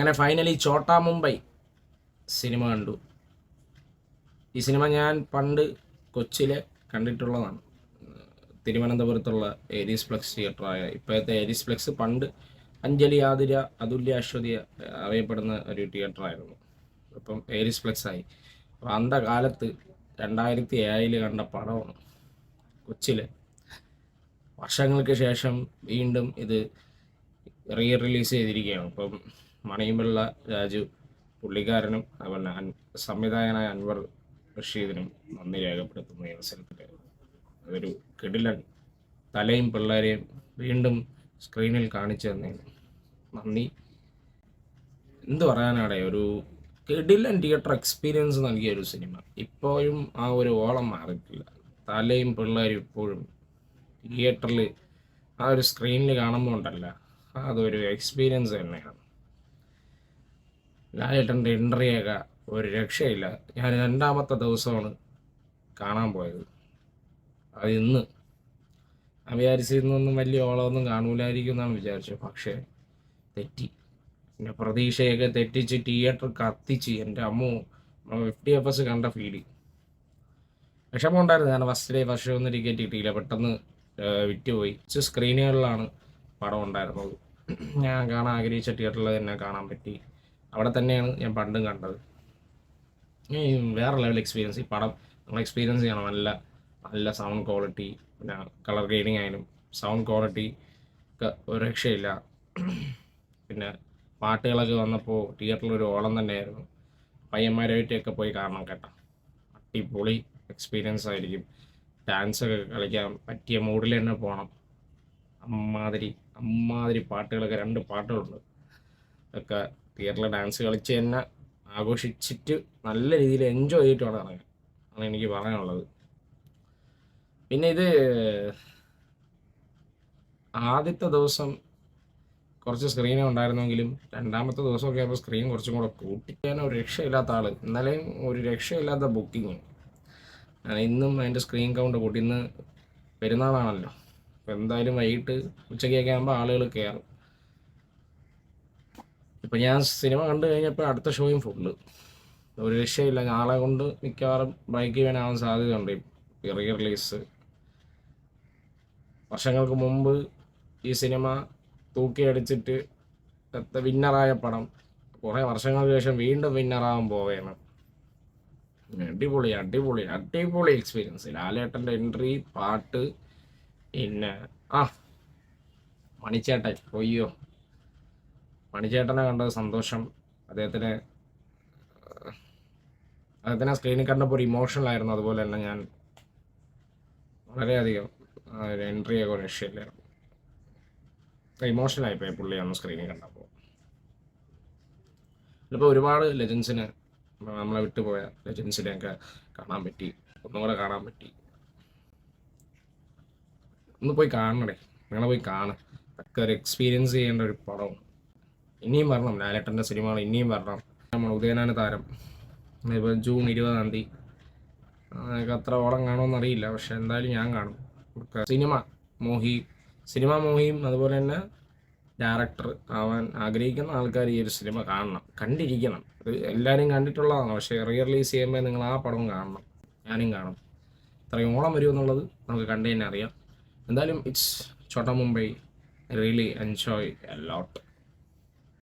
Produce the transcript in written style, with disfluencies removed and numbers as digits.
അങ്ങനെ ഫൈനലി ചോട്ടാ മുംബൈ സിനിമ കണ്ടു. ഈ സിനിമ ഞാൻ പണ്ട് കൊച്ചിയിൽ കണ്ടിട്ടുള്ളതാണ്. തിരുവനന്തപുരത്തുള്ള ഏരീസ് ഫ്ലെക്സ് തിയേറ്ററായ ഇപ്പോഴത്തെ ഏരീസ് ഫ്ലെക്സ് പണ്ട് അഞ്ജലി ആതിര അതുല്യ അശ്വതി അറിയപ്പെടുന്ന ഒരു തിയേറ്ററായിരുന്നു. ഇപ്പം ഏരീസ് ഫ്ലെക്സ് ആയി. അപ്പോൾ അന്ത കാലത്ത് 2007 കണ്ട പടമാണ് കൊച്ചിയിൽ. വർഷങ്ങൾക്ക് ശേഷം വീണ്ടും ഇത് റിലീസ് ചെയ്തിരിക്കുകയാണ്. ഇപ്പം മണിയമ്പിള്ള രാജു പുള്ളിക്കാരനും അതുപോലെ സംവിധായകനായ അൻവർ റഷീദിനും നന്ദി രേഖപ്പെടുത്തുന്നു ഈ അവസരത്തിൽ. അതൊരു കിടിലൻ തലയും പിള്ളേരെയും വീണ്ടും സ്ക്രീനിൽ കാണിച്ചു തന്നതിന് നന്ദി. എന്ത് പറയാനാടെ, ഒരു കിടിലൻ തിയേറ്റർ എക്സ്പീരിയൻസ് നൽകിയ ഒരു സിനിമ. ഇപ്പോഴും ആ ഒരു ഓളം മാറിയിട്ടില്ല. തലയും പിള്ളേരും ഇപ്പോഴും തിയേറ്ററിൽ ആ ഒരു സ്ക്രീനിൽ കാണുമ്പോൾ ഉണ്ടല്ല, അതൊരു എക്സ്പീരിയൻസ് തന്നെയാണ്. ലാലേട്ടൻ്റെ എൻട്രിയൊക്കെ ഒരു രക്ഷയില്ല. ഞാൻ 2ാമത്തെ ദിവസമാണ് കാണാൻ പോയത്. അത് ഇന്ന് ഞാൻ വിചാരിച്ചു ഇന്നൊന്നും വലിയ ഓളമൊന്നും കാണൂലായിരിക്കും എന്നാണ് വിചാരിച്ചത്. പക്ഷേ തെറ്റി. എൻ്റെ പ്രതീക്ഷയൊക്കെ തെറ്റിച്ച് തിയേറ്റർ കത്തിച്ച് എൻ്റെ അമ്മോ 50 കണ്ട ഫീല്. വിഷമമുണ്ടായിരുന്നു. ഞാൻ ഫസ്റ്റ് ഷോ ഒന്നും ടിക്കറ്റ് കിട്ടിയില്ല, പെട്ടെന്ന് വിറ്റുപോയി. സ്ക്രീനുകളിലാണ് പടം ഉണ്ടായിരുന്നത്. ഞാൻ കാണാൻ ആഗ്രഹിച്ച തിയേറ്ററിൽ തന്നെ കാണാൻ പറ്റി. അവിടെ തന്നെയാണ് ഞാൻ പണ്ടും കണ്ടത്. വേറെ ലെവൽ എക്സ്പീരിയൻസ്. ഈ പടം നമ്മൾ എക്സ്പീരിയൻസ് ചെയ്യണം. നല്ല നല്ല സൗണ്ട് ക്വാളിറ്റി, പിന്നെ കളർ ഗ്രേഡിങ് ആയാലും സൗണ്ട് ക്വാളിറ്റി ഒക്കെ ഒരു രക്ഷയില്ല. പിന്നെ പാട്ടുകളൊക്കെ വന്നപ്പോൾ തിയേറ്ററിൽ ഒരു ഓളം തന്നെയായിരുന്നു. പയ്യന്മാരായിട്ടൊക്കെ പോയി കാണണം കേട്ടോ. അടിപൊളി എക്സ്പീരിയൻസ് ആയിരിക്കും. ഡാൻസൊക്കെ കളിക്കാൻ പറ്റിയ മൂഡിൽ തന്നെ പോകണം. അമ്മാതിരി പാട്ടുകളൊക്കെ 2 പാട്ടുകളുണ്ട്. ഒക്കെ തിയേറ്ററിൽ ഡാൻസ് കളിച്ച് തന്നെ ആഘോഷിച്ചിട്ട് നല്ല രീതിയിൽ എൻജോയ് ചെയ്തിട്ട് വേണം ഇറങ്ങാൻ. ആണ് എനിക്ക് പറയാനുള്ളത്. പിന്നെ ഇത് ആദ്യത്തെ ദിവസം കുറച്ച് സ്ക്രീനേ ഉണ്ടായിരുന്നെങ്കിലും 2ാമത്തെ ദിവസമൊക്കെ ആകുമ്പോൾ സ്ക്രീൻ കുറച്ചും കൂടെ കൂട്ടിക്കാൻ ഒരു രക്ഷയില്ലാത്ത ആൾ. ഇന്നലെയും ഒരു രക്ഷയില്ലാത്ത ബുക്കിങ്. ഇന്നും അതിൻ്റെ സ്ക്രീൻ കൗണ്ട് കൂട്ടി. ഇന്ന് പെരുന്നാളാണല്ലോ. അപ്പോൾ എന്തായാലും വൈകിട്ട് ഉച്ചയ്ക്കൊക്കെ ആകുമ്പോൾ ആളുകൾ കയറും. ഇപ്പം ഞാൻ സിനിമ കണ്ടു കഴിഞ്ഞപ്പോൾ അടുത്ത ഷോയും ഫുള്ള്. ഒരു രക്ഷയില്ല. നാളെ കൊണ്ട് മിക്കവാറും ബ്രേക്ക് ചെയ്യാനാവാൻ സാധ്യതയുണ്ട് ഈ റിലീസ്. വർഷങ്ങൾക്ക് മുമ്പ് ഈ സിനിമ തൂക്കിയടിച്ചിട്ട് വിന്നറായ പടം കുറേ വർഷങ്ങൾക്ക് ശേഷം വീണ്ടും വിന്നറാകാൻ പോവുകയാണ്. അടിപൊളി എക്സ്പീരിയൻസ്. ലാലേട്ടൻ്റെ എൻട്രി, പാട്ട്, പിന്നെ മണിച്ചേട്ടൻ. മണിച്ചേട്ടനെ കണ്ടത് സന്തോഷം. അദ്ദേഹത്തിനെ സ്ക്രീനിൽ കണ്ടപ്പോൾ ഒരു ഇമോഷണലായിരുന്നു. അതുപോലെ തന്നെ ഞാൻ വളരെയധികം ഒരു എൻട്രിയൊക്കെ ഒരു രക്ഷയില്ലായിരുന്നു. ഇമോഷണലായിപ്പോയി പുള്ളിയാണ് സ്ക്രീനിൽ കണ്ടപ്പോൾ. ചിലപ്പോൾ ഒരുപാട് ലെജൻസിനെ, നമ്മളെ വിട്ടുപോയ ലെജൻസിനെയൊക്കെ കാണാൻ പറ്റി. ഒന്നുകൂടെ കാണാൻ പറ്റി. ഒന്ന് പോയി കാണണേ, നിങ്ങളെ പോയി കാണുക. അതൊക്കെ ഒരു എക്സ്പീരിയൻസ് ചെയ്യേണ്ട ഒരു പടമാണ്. ഇനിയും വരണം ലാലേട്ടൻ്റെ സിനിമകൾ, ഇനിയും വരണം. നമ്മൾ ഉദയനാന താരം ഇപ്പോൾ ജൂൺ 20-ാം തീയതി. അതൊക്കെ അത്ര ഓളം കാണുമെന്നറിയില്ല, പക്ഷെ എന്തായാലും ഞാൻ കാണും. സിനിമ മോഹിയും അതുപോലെ തന്നെ ഡയറക്ടർ ആവാൻ ആഗ്രഹിക്കുന്ന ആൾക്കാർ ഈ ഒരു സിനിമ കാണണം, കണ്ടിരിക്കണം. അത് എല്ലാവരും കണ്ടിട്ടുള്ളതാണ്, പക്ഷേ റിലീസ് ചെയ്യുമ്പോൾ നിങ്ങൾ ആ പടവും കാണണം. ഞാനും കാണും. ഇത്രയും ഓളം വരുമെന്നുള്ളത് നമുക്ക് കണ്ടു തന്നെ അറിയാം. എന്തായാലും it's Chotta Mumbai. Really enjoy a lot.